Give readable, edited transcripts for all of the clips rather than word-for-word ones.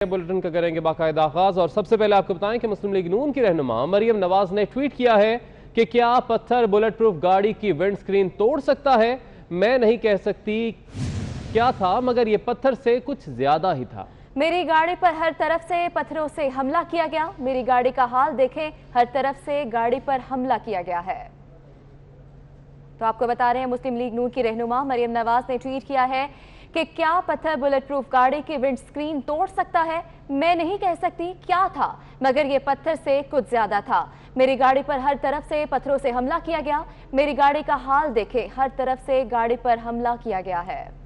Bulletin का करेंगे बाकायदा आगाज। और सबसे पहले आपको बताएं कि मुस्लिम लीग नून की रहनुमा मरियम नवाज ने ट्वीट किया है कि क्या पत्थर बुलेट प्रूफ गाड़ी की विंड स्क्रीन तोड़ सकता है। मैं नहीं कह सकती क्या था, मगर ये पत्थर से कुछ ज्यादा ही था। मेरी गाड़ी पर हर तरफ से पत्थरों से हमला किया गया। मेरी गाड़ी का हाल देखें, हर तरफ से गाड़ी पर हमला किया गया है। तो आपको बता रहे हैं मुस्लिम लीग नून की रहनुमा मरियम नवाज ने ट्वीट किया है कि क्या पत्थर बुलेट प्रूफ गाड़ी की विंड स्क्रीन तोड़ सकता है। मैं नहीं कह सकती क्या था, मगर ये पत्थर से कुछ ज्यादा था। मेरी गाड़ी पर हर तरफ से पत्थरों से हमला किया गया। मेरी गाड़ी का हाल देखें, हर तरफ से गाड़ी पर हमला किया गया है।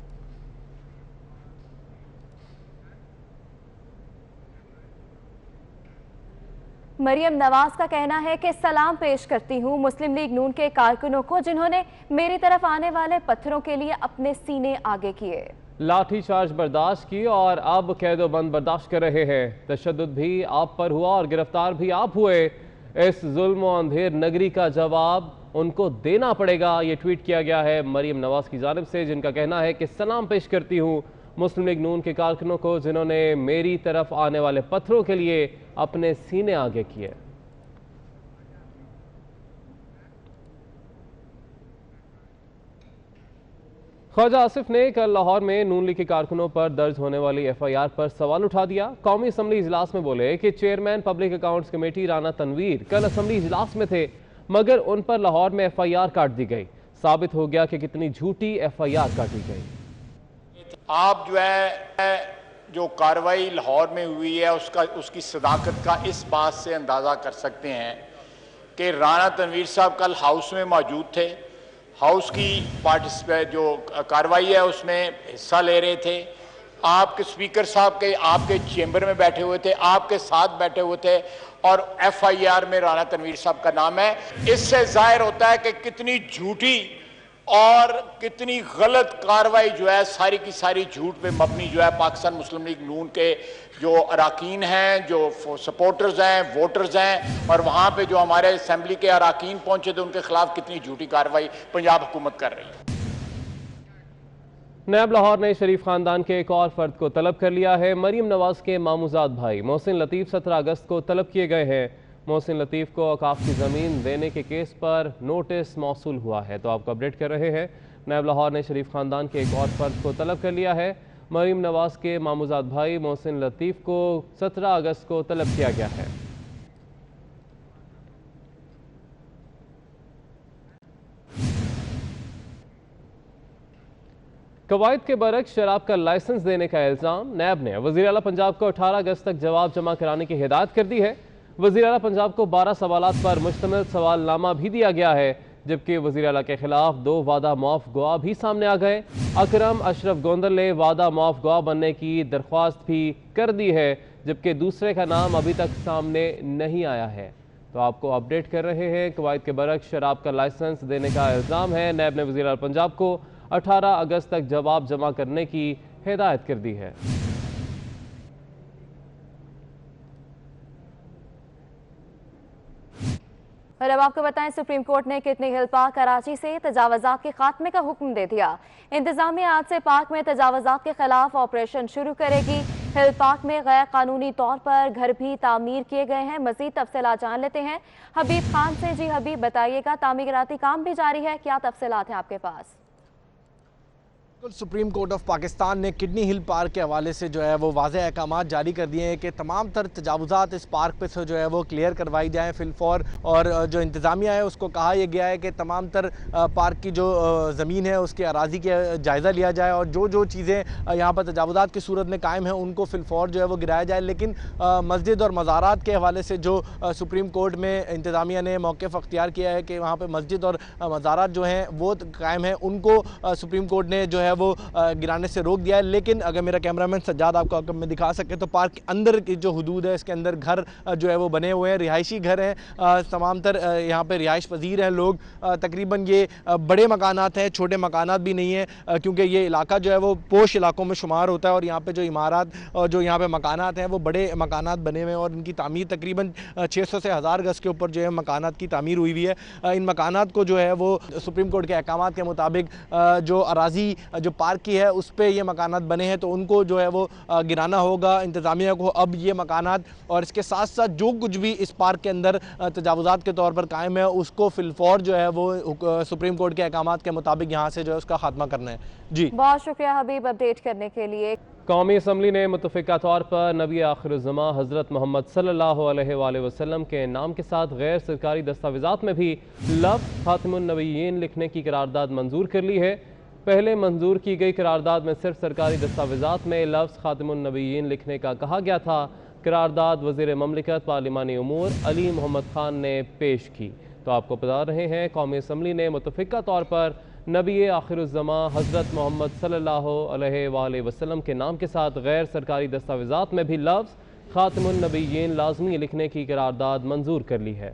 मरियम नवाज का कहना है कि सलाम पेश करती हूं मुस्लिम लीग नून के कारकुनों को, जिन्होंने मेरी तरफ आने वाले पत्थरों के लिए अपने सीने आगे किए। लाठी चार्ज बर्दाश्त की और अब कैदो बंद बर्दाश्त कर रहे हैं। तशद्दुद भी आप पर हुआ और गिरफ्तार भी आप हुए। इस जुल्म और अंधेर नगरी का जवाब उनको देना पड़ेगा। ये ट्वीट किया गया है मरियम नवाज की जानिब से, जिनका कहना है कि सलाम पेश करती हूँ मुस्लिम लीग नून के कारकुनों को, जिन्होंने मेरी तरफ आने वाले पत्थरों के लिए अपने सीने आगे किए। ख्वाजा आसिफ ने कल लाहौर में नून लीग के कारकुनों पर दर्ज होने वाली FIR पर सवाल उठा दिया। कौमी असम्बली इजलास में बोले कि chairman public accounts committee Rana Tanveer कल असम्बली इजलास में थे, मगर उन पर लाहौर में FIR काट दी गई। साबित हो गया कि कितनी झूठी FIR काटी गई। आप जो कार्रवाई लाहौर में हुई है उसकी सदाकत का इस बात से अंदाज़ा कर सकते हैं कि राना तनवीर साहब कल हाउस में मौजूद थे। हाउस की पार्टिसिपेट जो कार्रवाई है उसमें हिस्सा ले रहे थे। आपके स्पीकर साहब के आपके चेंबर में बैठे हुए थे, आपके साथ बैठे हुए थे और FIR में राना तनवीर साहब का नाम है। इससे जाहिर होता है कि कितनी झूठी और कितनी गलत कार्रवाई जो है सारी की सारी झूठ पे मबनी जो है पाकिस्तान मुस्लिम लीग नून के जो अराकीन हैं, जो सपोर्टर्स हैं, वोटर्स हैं, और वहाँ पे जो हमारे असेंबली के अराकीन पहुंचे थे, उनके खिलाफ कितनी झूठी कार्रवाई पंजाब हुकूमत कर रही है। नैब लाहौर ने शरीफ खानदान के एक और फर्द को तलब कर लिया है। मरियम नवाज के मामूजाद भाई मोहसिन लतीफ़ 17 अगस्त को तलब किए गए हैं। मोहसिन लतीफ़ को औकाफ की ज़मीन देने के केस पर नोटिस मौसूल हुआ है। तो आपको अपडेट कर रहे हैं, नैब लाहौर ने शरीफ खानदान के एक और फर्द को तलब कर लिया है। मरियम नवाज के मामूजाद भाई मोहसिन लतीफ़ को 17 अगस्त को तलब किया गया है। कवायद के बरक्स शराब का लाइसेंस देने का इल्ज़ाम। नैब ने वज़ीर आला पंजाब को 18 अगस्त तक जवाब जमा कराने की हिदायत कर दी है। वज़ीर आला पंजाब को 12 सवालात पर मुश्तमिल सवालनामा भी दिया गया है, जबकि वज़ीर आला के खिलाफ 2 वादा मुआफ़ गवाह भी सामने आ गए। अकरम अशरफ गोंदल ने वादा मुआफ़ गवाह बनने की दरख्वास्त भी कर दी है, जबकि दूसरे का नाम अभी तक सामने नहीं आया है। तो आपको अपडेट कर रहे हैं, कवायद के बरक्स शराब का लाइसेंस देने का इल्ज़ाम है। नैब ने वज़ीर आला पंजाब को 18 अगस्त तक जवाब जमा करने की हिदायत कर दी है। और अब आपको बताएं, सुप्रीम कोर्ट ने कितनी हिल पार्क कराची से तजावजात के खात्मे का हुक्म दे दिया। इंतजामिया आज से पार्क में तजावजात के खिलाफ ऑपरेशन शुरू करेगी। हिल पार्क में गैर कानूनी तौर पर घर भी तामीर किए गए हैं। मजीद तफसीलात जान लेते हैं हबीब खान से। जी हबीब, बताइएगा, तामीराती काम भी जारी है, क्या तफसीलात हैं आपके पास? सुप्रीम कोर्ट ऑफ पाकिस्तान ने किडनी हिल पार्क के हवाले से जो है वो वाज़े अहकाम जारी कर दिए हैं कि तमाम तर तजावुज़ात इस पार्क पे से जो है वो क्लियर करवाई जाएँ फिलफौर। और जो इंतज़ामिया है उसको कहा यह गया है कि तमाम तर पार्क की जो ज़मीन है उसके अराजी का जायज़ा लिया जाए और जो चीज़ें यहाँ पर तजावुज़ात की सूरत में कायम हैं उनको फिलफौर जो है वो गिराया जाए। लेकिन मस्जिद और मज़ारात के हवाले से जो सुप्रीम कोर्ट में इंतज़ामिया ने मौक़िफ़ अख्तियार किया है कि वहाँ पर मस्जिद और मज़ारात जो हैं वो कायम हैं, उनको सुप्रीम कोर्ट ने जो है वो गिराने से रोक दिया है। लेकिन अगर मेरा कैमरामैन सज्जाद आपको मैं दिखा सके तो पार्क के अंदर की जो हुदूद है इसके अंदर घर जो है वो बने हुए हैं, रिहायशी घर हैं, तमाम तर यहाँ पे रिहाइश पजीर हैं लोग। तकरीबन ये बड़े मकानात हैं, छोटे मकानात भी नहीं है, क्योंकि ये इलाका जो है वो पोश इलाकों में शुमार होता है और यहाँ पे जो इमारत और जो यहाँ पे मकानात हैं वो बड़े मकानात बने हुए हैं और इनकी तामीर तकरीबन 600 से 1000 गज के ऊपर जो है मकानात की तामीर हुई हुई है। इन मकानात को जो है वो सुप्रीम कोर्ट के अहकामात के मुताबिक जो अराजी जो पार्क की है उस पर ये मकानात बने हैं, तो उनको जो है वो गिराना होगा इंतज़ामिया को। अब ये मकानात और इसके साथ साथ जो कुछ भी इस पार्क के अंदर तजावुज़ात के तौर पर कायम है उसको फिलफौर जो है वो सुप्रीम कोर्ट के अहकामात के मुताबिक यहाँ से जो है उसका खात्मा करना है। जी बहुत शुक्रिया हबीब अपडेट करने के लिए। कौमी असम्बली ने मुतफ़िका तौर पर नबी आखिरुज़्ज़मा हज़रत मोहम्मद सल्लल्लाहु अलैहि वसल्लम के नाम के साथ गैर सरकारी दस्तावेज़ात में भी लफ्ज़ ख़ातिमुन नबिय्यीन लिखने की करारदाद मंजूर कर ली है। पहले मंजूर की गई करारदाद में सिर्फ सरकारी दस्तावेज़ात में लफ्ज़ ख़ातिमुन नबिय्यीन लिखने का कहा गया था। करारदाद वज़ीर ममलिकत पार्लिमानी उमूर अली मोहम्मद ख़ान ने पेश की। तो आपको बता रहे हैं कौमी असम्बली ने मुतफ़िका तौर पर नबी आखिरुज़्ज़मा हज़रत मोहम्मद सल्लल्लाहु अलैहि वसल्लम के नाम के साथ गैर सरकारी दस्तावेज़ात में भी लफ्ज़ ख़ातिमुन नबिय्यीन लाज़मी लिखने की करारदाद मंजूर कर ली है।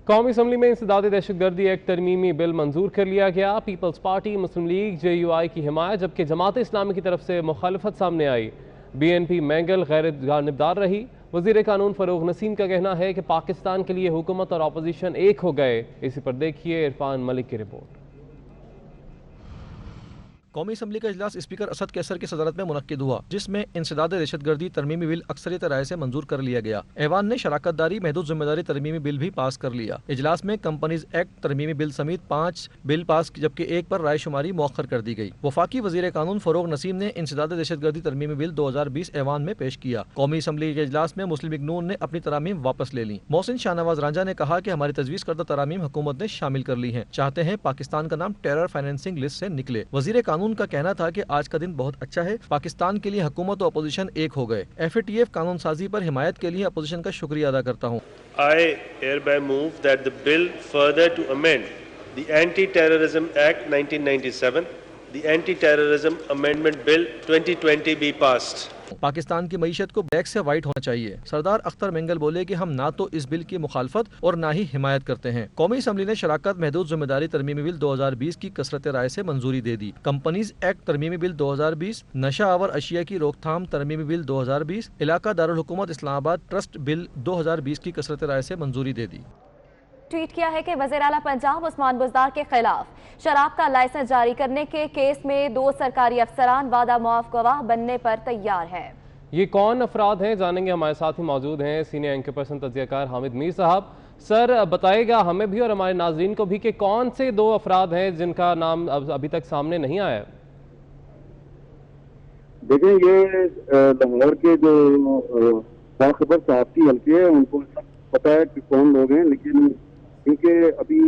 कौमी असम्बली में इंसदाद दहशतगर्दी एक्ट तरमीमी बिल मंजूर कर लिया गया। पीपल्स पार्टी, मुस्लिम लीग, JUI की हिमायत जबकि जमात इस्लामी की तरफ से मुखालफत सामने आई। BNP मैंगल गैर जानिबदार रही। वज़ीर कानून फ़रोग़ नसीम का कहना है कि पाकिस्तान के लिए हुकूमत और अपोजिशन एक हो गए। इसी पर देखिए इरफान मलिक की रिपोर्ट। कौमी असम्बली का इजलास स्पीकर असद कैसर की सदारत में मुनक्किद हुआ, जिसमें इंसदाद दहशतगर्दी तरमीमी बिल अक्सरियत राय से मंजूर कर लिया गया। ऐवान ने शराकतदारी महदूद जिम्मेदारी तरमीमी बिल भी पास कर लिया। इजलास में कंपनीज एक्ट तरमीमी बिल समेत 5 बिल पास जबकि एक पर राय शुमारी मौखर कर दी गई। वफाकी वजीर कानून फ़रोग़ नसीम ने इंसदाद दहशतगर्दी तरमीमी बिल 2020 ऐवान में पेश किया। कौमी असम्बली के इजलास में मुस्लिम लीग नून ने अपनी तरामीम वापस ले ली। मोहसिन शाहनवाज रांझा ने कहा कि हमारी तजवीज़ करदा तरामीम हुकूमत ने शामिल कर ली है, चाहते हैं पाकिस्तान का नाम टेरर फाइनेंसिंग लिस्ट से निकले। वजीर कानून का कहना था कि आज का दिन बहुत अच्छा है, पाकिस्तान के लिए हुकूमत और अपोजिशन एक हो गए। FATF कानून साजी पर हिमायत के लिए अपोजिशन का शुक्रिया अदा करता हूँ। I hereby move that the bill further to amend the Anti-Terrorism Act 1997, the Anti-Terrorism Amendment Bill 2020 be passed. Pakistan की मईशत को ब्लैक से वाइट होना चाहिए। सरदार अख्तर मेंगल बोले कि हम ना तो इस बिल की मुखालफत और ना ही हिमायत करते हैं। कौमी असम्बली ने शराकत महदूद जिम्मेदारी तरमीमी बिल 2020 की कसरत राय से मंजूरी दे दी। कंपनीज एक्ट तरमीमी बिल 2020, नशा आवर अशिया की रोकथाम तरमीमी बिल 2020, इलाका दारुल हुकूमत इस्लामाबाद ट्रस्ट बिल 2020 की कसरत राय से मंजूरी दे दी। ट्वीट किया है कि वज़ीर आला पंजाब उस्मान बुज़दार के खिलाफ शराब का लाइसेंस जारी करने के केस में 2 सरकारी अफसरान वादा मुआफ गवाह बनने पर तैयार हैं। ये कौन अफराद हैं जानेंगे। हमारे साथ ही मौजूद हैं सीनियर एंकर पर्सन तज्ज़ियाकार हामिद मीर साहब। सर बताएगा हमें भी और हमारे नाज़रीन को भी कि कौन से 2 अफराद हैं जिनका नाम अभी तक सामने नहीं आया। देखें, ये लाहौर के जो बाखबर सहाफ़ी हल्के हैं उनको पता है कि कौन लोग हैं, लेकिन क्योंकि अभी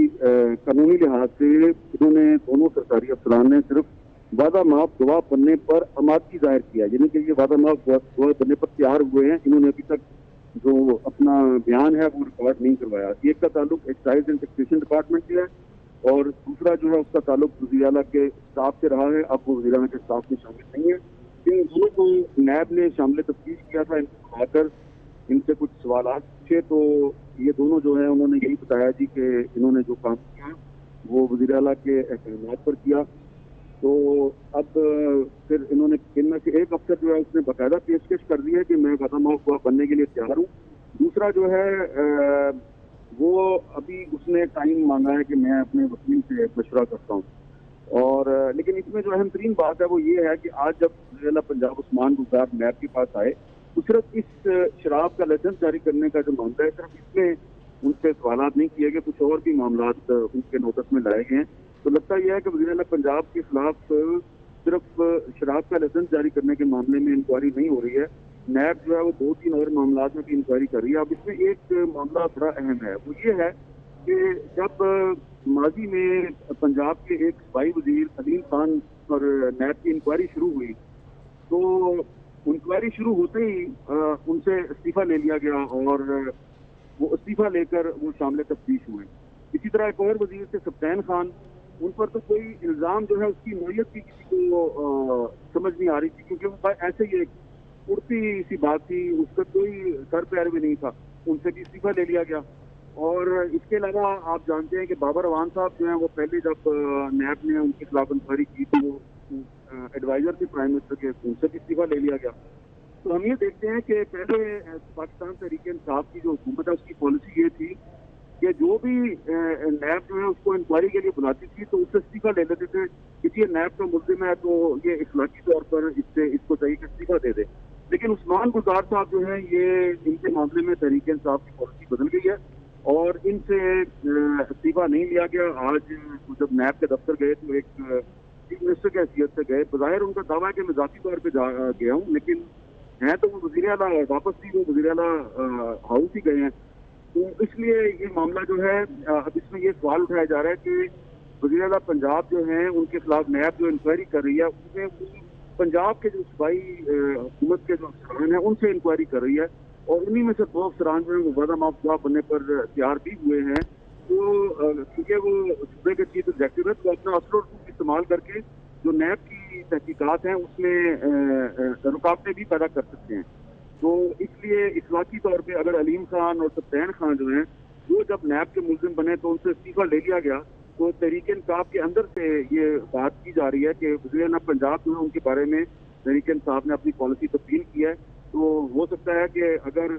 कानूनी लिहाज से इन्होंने दोनों सरकारी अफसरान ने सिर्फ वादा माफ गवाह बनने पर आमादगी जाहिर किया, यानी कि ये वादा माफ गवाह बनने पर तैयार हुए हैं। इन्होंने अभी तक जो अपना बयान है वो रिकॉर्ड नहीं करवाया। एक का ताल्लुक एक्साइज एंड टैक्सेशन डिपार्टमेंट से है और दूसरा जो है उसका ताल्लुक वज़ीर आला के स्टाफ से रहा है। अब वो वज़ीर आला के स्टाफ में शामिल नहीं है। इन दोनों को नैब ने शामिल तफ्तीश किया था, इनको बुलाकर इनसे कुछ सवालात पूछे तो ये दोनों जो है उन्होंने यही बताया जी कि इन्होंने जो काम किया वो वज़ीर आला के अहकामात पर किया। तो अब फिर इन्होंने इनमें से एक अफसर जो है उसने बाकायदा पेशकश कर दी है कि मैं वादा माफ गवाह बनने के लिए तैयार हूँ। दूसरा जो है वो अभी उसने टाइम मांगा है कि मैं अपने वकील से मशवरा करता हूँ। और लेकिन इसमें जो अहम तरीन बात है वो ये है कि आज जब वज़ीर आला पंजाब उस्मान बुज़दार नैब के पास आए तो सिर्फ इस शराब का लाइसेंस जारी करने का जो मामला है सिर्फ इसमें उनसे सवालात नहीं किए गए, कुछ और भी मामला उनके नोटिस में लाए गए हैं। तो लगता यह है कि वज़ीर आला पंजाब के खिलाफ सिर्फ शराब का लाइसेंस जारी करने के मामले में इंक्वायरी नहीं हो रही है, नैब जो है वो 2-3 और मामला में भी इंक्वायरी कर रही है। अब इसमें एक मामला बड़ा अहम है, वो ये है कि जब माजी में पंजाब के एक सूबाई वज़ीर अलीम खान पर नैब की इंक्वायरी शुरू हुई तो इंक्वायरी शुरू होते ही उनसे इस्तीफा ले लिया गया और वो इस्तीफा लेकर वो शामिल तफ्तीश हुए। इसी तरह एक और वज़ीर थे सब्तैन खान, उन पर तो कोई इल्ज़ाम जो है उसकी नौयत की किसी को समझ नहीं आ रही थी, क्योंकि वो ऐसे ही एक उड़ती सी बात थी, उसका कोई सर पैर भी नहीं था, उनसे भी इस्तीफा ले लिया गया। और इसके अलावा आप जानते हैं कि बाबर अवान साहब जो हैं वो पहले जब नैब ने उनके खिलाफ इंक्वायरी की तो वो एडवाइजर थे प्राइम मिनिस्टर के, उनसे भी इस्तीफा ले लिया गया। तो हम ये देखते हैं कि पहले पाकिस्तान तहरीक इंसाफ की जो हुकूमत है उसकी पॉलिसी ये थी कि जो भी नैब जो है उसको इंक्वायरी के लिए बुलाती थी तो उससे इस्तीफा ले लेते थे कि ये नैब का मुल्जिम है तो ये इखलाकी तौर पर इसको चाहिए कि इस्तीफा दे दे। लेकिन उस्मान गुलजार साहब जो है ये इनके मामले में तहरीक इंसाफ की पॉलिसी बदल गई है और इनसे इस्तीफा नहीं लिया गया। आज जब नैब के दफ्तर गए तो एक चीफ मिनिस्टर की हैसियत से गए, बज़ाहिर उनका दावा है कि मैं ज़ाती तौर पर गया हूँ, लेकिन हैं तो वो वज़ीर आला वापस भी वो वज़ीर आला हाउस ही गए हैं। तो इसलिए ये मामला जो है अब इसमें ये सवाल उठाया जा रहा है कि वज़ीर आला पंजाब जो हैं उनके खिलाफ नैब जो इंक्वायरी कर रही है उसमें वो पंजाब के जो सूबाई हुकूमत के जो अफसरान हैं उनसे इंक्वायरी कर रही है और उन्हीं में से 2 अफसरान जो है वो वादा माफुआ बनने पर तैयार भी हुए हैं। तो क्योंकि वो सूबे के चीफ एग्जेक्टिव है तो अपना असर इस्तेमाल करके जो नैब की तहकीकात हैं उसमें रुकावटें भी पैदा कर सकते हैं। तो इसलिए इखलाकी तौर पे अगर अलीम खान और सब्तैन खान जो हैं वो जब नैब के मुल्जिम बने तो उनसे इस्तीफा ले लिया गया, तो तहरीक इंसाफ के अंदर से ये बात की जा रही है कि वज़ीर पंजाब जो है उनके बारे में तहरीक इंसाफ ने अपनी पॉलिसी तब्दील की है। तो हो सकता है कि अगर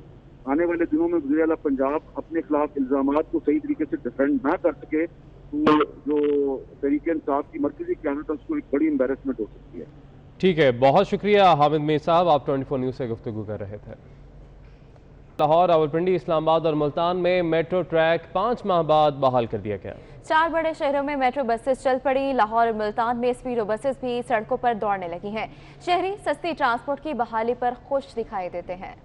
आने वाले दिनों में वज़ीर आला पंजाब अपने खिलाफ इल्ज़ामात को सही तरीके से डिफेंड ना कर सके तो जो तहरीक इंसाफ की मरकज़ी क़यादत है उसको एक बड़ी एम्बेरसमेंट हो सकती है। ठीक है, बहुत शुक्रिया हामिद मीर साहब, आप 24 न्यूज़ से गुफ्तगू कर रहे थे। लाहौर, रावलपिंडी, इस्लामाबाद और मुल्तान में मेट्रो ट्रैक 5 माह बाद बहाल कर दिया गया। 4 बड़े शहरों में मेट्रो बसेस चल पड़ी। लाहौर और मुल्तान में स्पीडो बसेस भी सड़कों पर दौड़ने लगी हैं। शहरी सस्ती ट्रांसपोर्ट की बहाली पर खुश दिखाई देते हैं।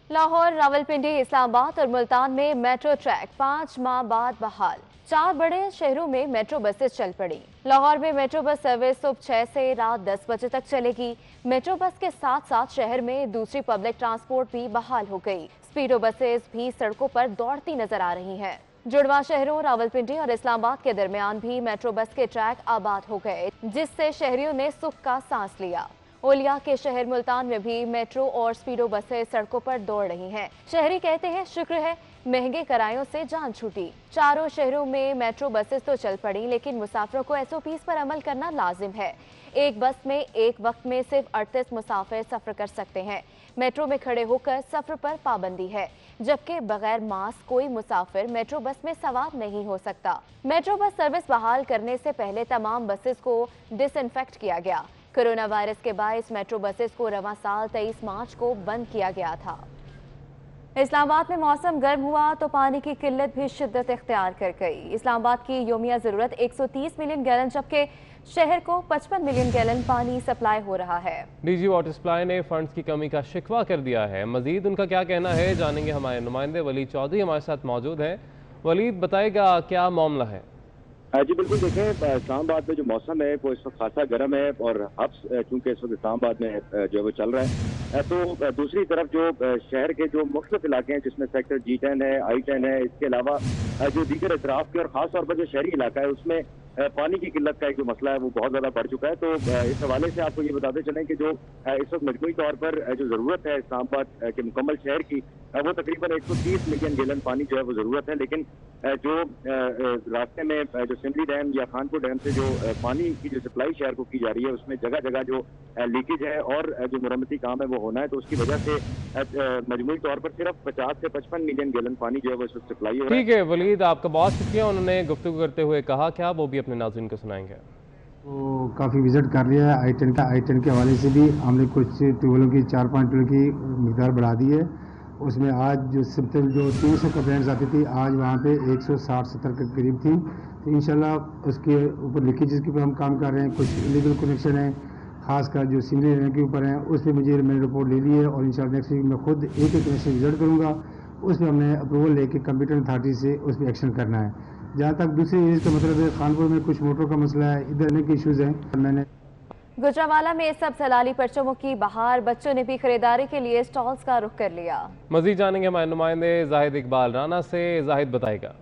लाहौर, रावलपिंडी, इस्लामाबाद और मुल्तान में मेट्रो ट्रैक 5 माह बाद बहाल। 4 बड़े शहरों में मेट्रो बसेस चल पड़ी। लाहौर में मेट्रो बस सर्विस सुबह 6 से रात 10 बजे तक चलेगी। मेट्रो बस के साथ साथ शहर में दूसरी पब्लिक ट्रांसपोर्ट भी बहाल हो गई। स्पीडो बसेस भी सड़कों पर दौड़ती नजर आ रही हैं। जुड़वा शहरों रावलपिंडी और इस्लामाबाद के दरमियान भी मेट्रो बस के ट्रैक आबाद हो गए, जिससे शहरियों ने सुख का सांस लिया। ओलिया के शहर मुल्तान में भी मेट्रो और स्पीडो बसें सड़कों पर दौड़ रही हैं। शहरी कहते हैं शुक्र है महंगे किरायों से जान छूटी। चारों शहरों में मेट्रो बसेस तो चल पड़ी, लेकिन मुसाफिरों को SOPs पर अमल करना लाजिम है। एक बस में एक वक्त में सिर्फ 38 मुसाफिर सफर कर सकते हैं। मेट्रो में खड़े होकर सफर पर पाबंदी है, जबकि बगैर मास्क कोई मुसाफिर मेट्रो बस में सवार नहीं हो सकता। मेट्रो बस सर्विस बहाल करने से पहले तमाम बसेस को डिसइंफेक्ट किया गया। कोरोना वायरस के बायस मेट्रो बसेस को रवां साल 23 मार्च को बंद किया गया था। इस्लामाबाद में मौसम गर्म हुआ तो पानी की किल्लत भी शिद्दत इख्तियार कर गई। इस्लामाबाद की योमिया ज़रूरत 130 मिलियन गैलन, जबकि शहर को 55 मिलियन गैलन पानी सप्लाई हो रहा है। DG वाटर सप्लाई ने फंड्स की कमी का शिकवा कर दिया है। मजीद उनका क्या कहना है जानेंगे। हमारे नुमाइंदे वलीद चौधरी हमारे साथ मौजूद हैं। वलीद, बताएगा क्या मामला है? जी बिल्कुल, देखें इस्लामाबाद में जो मौसम है वो इस वक्त खासा गर्म है और हब्स चूँकि इस वक्त इस्लामाबाद में जो है वो चल रहा है, तो दूसरी तरफ जो शहर के जो मुख्तलिफ इलाके हैं जिसमें सेक्टर G10 है, I10 है, इसके अलावा जो दीगर अतराफ के और ख़ास तौर पर जो शहरी इलाका है उसमें पानी की किल्लत का एक जो मसला है वो बहुत ज़्यादा बढ़ चुका है। तो इस हवाले से आपको ये बताते चलें कि जो इस वक्त मजमूई तौर पर जो ज़रूरत है इस्लामाबाद के मुकम्मल शहर की वो तकरीबन 130 मिलियन गैलन पानी जो है वो ज़रूरत है। लेकिन जो रास्ते में जो सिमली डैम या खानपुर डैम से जो पानी की जो सप्लाई शहर को की जा रही है उसमें जगह जगह जो लीकेज है और जो मुरम्मती काम है वो होना है, तो उसकी वजह से मजमूई तौर पर सिर्फ 50 से 55 मिलियन गैलन पानी जो है वो इस वक्त सप्लाई हो रहा है। ठीक है वलीद, आपका बहुत शुक्रिया। उन्होंने गुफ्तगू करते हुए कहा क्या, वो भी अपने नाज़रीन को सुनाएंगे। तो काफ़ी विजिट कर लिया है। I10 के हवाले से भी हमने कुछ ट्यूबवेलों की 4-5 ट्यूबवेल की मिकदार बढ़ा दी है। उसमें आज जो 300 कंप्लेंट्स आती थी, आज वहाँ पे 160-70 के करीब थी। तो इंशाल्लाह उसके ऊपर लीकेजेस के ऊपर हम काम कर रहे हैं। कुछ इलीगल कनेक्शन है, खासकर जो सिमली डैम के ऊपर हैं, उस पर मुझे मैंने रिपोर्ट ले ली है और इंशाल्लाह नेक्स्ट वीक मैं खुद एक कनेक्शन विजिट करूँगा। उस पर हमने अप्रूवल लेके कंप्यूटर अथॉरिटी से उस पर एक्शन करना है। जहाँ तक दूसरे एरिया का मतलब है, खानपुर में कुछ मोटरों का मसला है, इधर अनेक इशूज़ हैं। मैंने गुजरावाला में सब सलाली परचमों की बहार, बच्चों ने भी खरीदारी के लिए स्टॉल्स का रुख कर लिया। मजीद जानेंगे हमारे नुमाइंदे जाहिद इकबाल राना से। जाहिद बताएगा।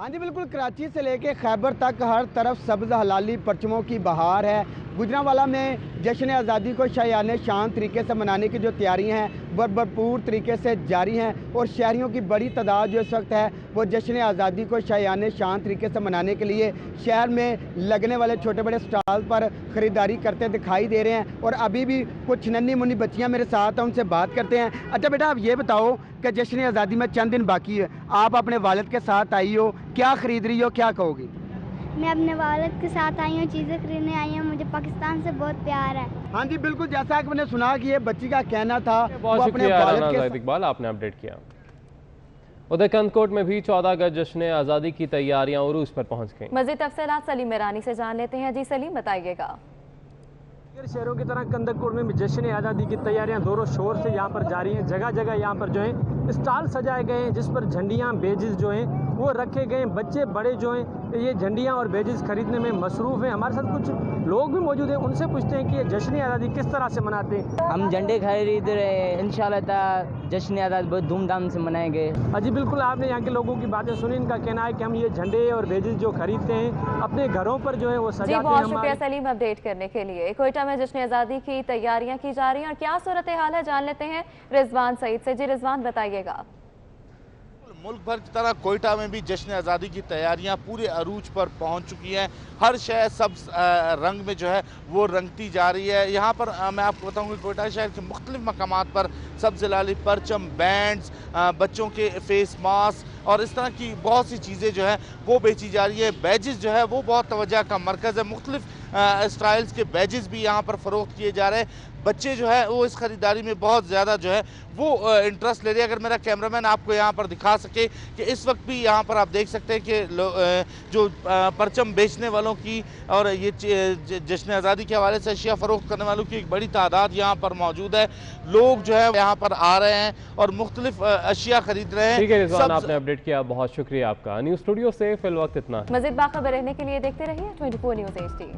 हाँ जी बिल्कुल, कराची से लेके खैबर तक हर तरफ सब्ज़ हलाली परचमों की बहार है। गुजरांवाला में जश्न आज़ादी को शायाने शान तरीके से मनाने की जो तैयारियां हैं वो भरपूर तरीके से जारी हैं और शहरियों की बड़ी तादाद जो इस वक्त है वो जश्न आज़ादी को शायाने शान तरीके से मनाने के लिए शहर में लगने वाले छोटे बड़े स्टॉल पर ख़रीदारी करते दिखाई दे रहे हैं। और अभी भी कुछ नन्ही मुन्नी बच्चियाँ मेरे साथ हैं, उनसे बात करते हैं। अच्छा बेटा, आप ये बताओ कि जश्न आज़ादी में चंद दिन बाकी है, आप अपने वालिद के साथ आई हो, क्या ख़रीद रही हो, क्या कहोगी? मैं अपने वालिद के साथ आई हूँ, चीज़ें खरीदने आई हूँ, मुझे पाकिस्तान से बहुत प्यार है। हाँ जी बिल्कुल, जैसा कि मैंने सुना कि ये बच्ची का कहना था, बहुत शुक्रिया राना ज़ाहिद इकबाल, आपने अपडेट किया। उधर कंदकोट में भी 14 अगस्त जश्न आज़ादी की तैयारियां उरूज पर पहुंच गईं। मज़ीद तफसीलात सलीम मेरानी से जान लेते हैं। जी सलीम, बताइएगा। शहरों की तरह कंदकपुर में भी जश्न आज़ादी की तैयारियां जोरों शोर से यहाँ पर जारी हैं। जगह जगह यहाँ पर जो है स्टॉल सजाए गए हैं जिस पर झंडियाँ बेजिस जो हैं वो रखे गए हैं। बच्चे बड़े जो हैं ये झंडियाँ और बेजिस खरीदने में मसरूफ़ हैं। हमारे साथ कुछ लोग भी मौजूद हैं, उनसे पूछते हैं कि ये जश्न आज़ादी किस तरह से मनाते हैं। हम झंडे खरीद रहे हैं, इंशाल्लाह जश्न आज़ादी बहुत धूमधाम से मनाएंगे। जी बिल्कुल, आपने यहाँ के लोगों की बातें सुनी। इनका कहना है कि हम ये झंडे और बेजिस जो खरीदते हैं अपने घरों पर जो है वो सजाते हैं। बहुत शुक्रिया सलीम अपडेट करने के लिए। कोयटा में जश्न आज़ादी की तैयारियां की जा रही हैं और क्या सूरत हाल है जान लेते हैं रिजवान सईद से। जी रिजवान, बताइएगा। मुल्क भर की तरह कोयटा में भी जश्न आज़ादी की तैयारियां पूरे अरूज पर पहुंच चुकी हैं। हर शहर सब रंग में जो है वो रंगती जा रही है। यहाँ पर मैं आपको बताऊँ कि कोयटा शहर के मुख्तलिफ मकामात पर सब्ज़ लाली परचम, बैंड्स, बच्चों के फेस मास्क और इस तरह की बहुत सी चीज़ें जो है वो बेची जा रही है। बैजेस जो है वो बहुत तवज्जो का मरकज़ है। मुख्तलिफ स्टाइल्स के बैजेस भी यहाँ पर फ़रोख्त किए जा रहे हैं। बच्चे जो है वो इस ख़रीदारी में बहुत ज़्यादा जो है वो इंटरेस्ट ले रहे हैं। अगर मेरा कैमरामैन आपको यहाँ पर दिखा सके कि इस वक्त भी यहाँ पर आप देख सकते हैं कि जो परचम बेचने वालों की और ये जश्न आज़ादी के हवाले से अशिया फ़रोख्त करने वालों की एक बड़ी तादाद यहाँ पर मौजूद है। लोग जो है यहाँ पर आ रहे हैं और मुख्तलिफ अशिया खरीद रहे हैं। ठीक है रिजवान, आपने अपडेट किया, बहुत शुक्रिया आपका। न्यूज़ स्टूडियो से फिल वक्त इतना। मज़ीद बाखबर रहने के लिए देखते रहिए 24 न्यूज़ HD।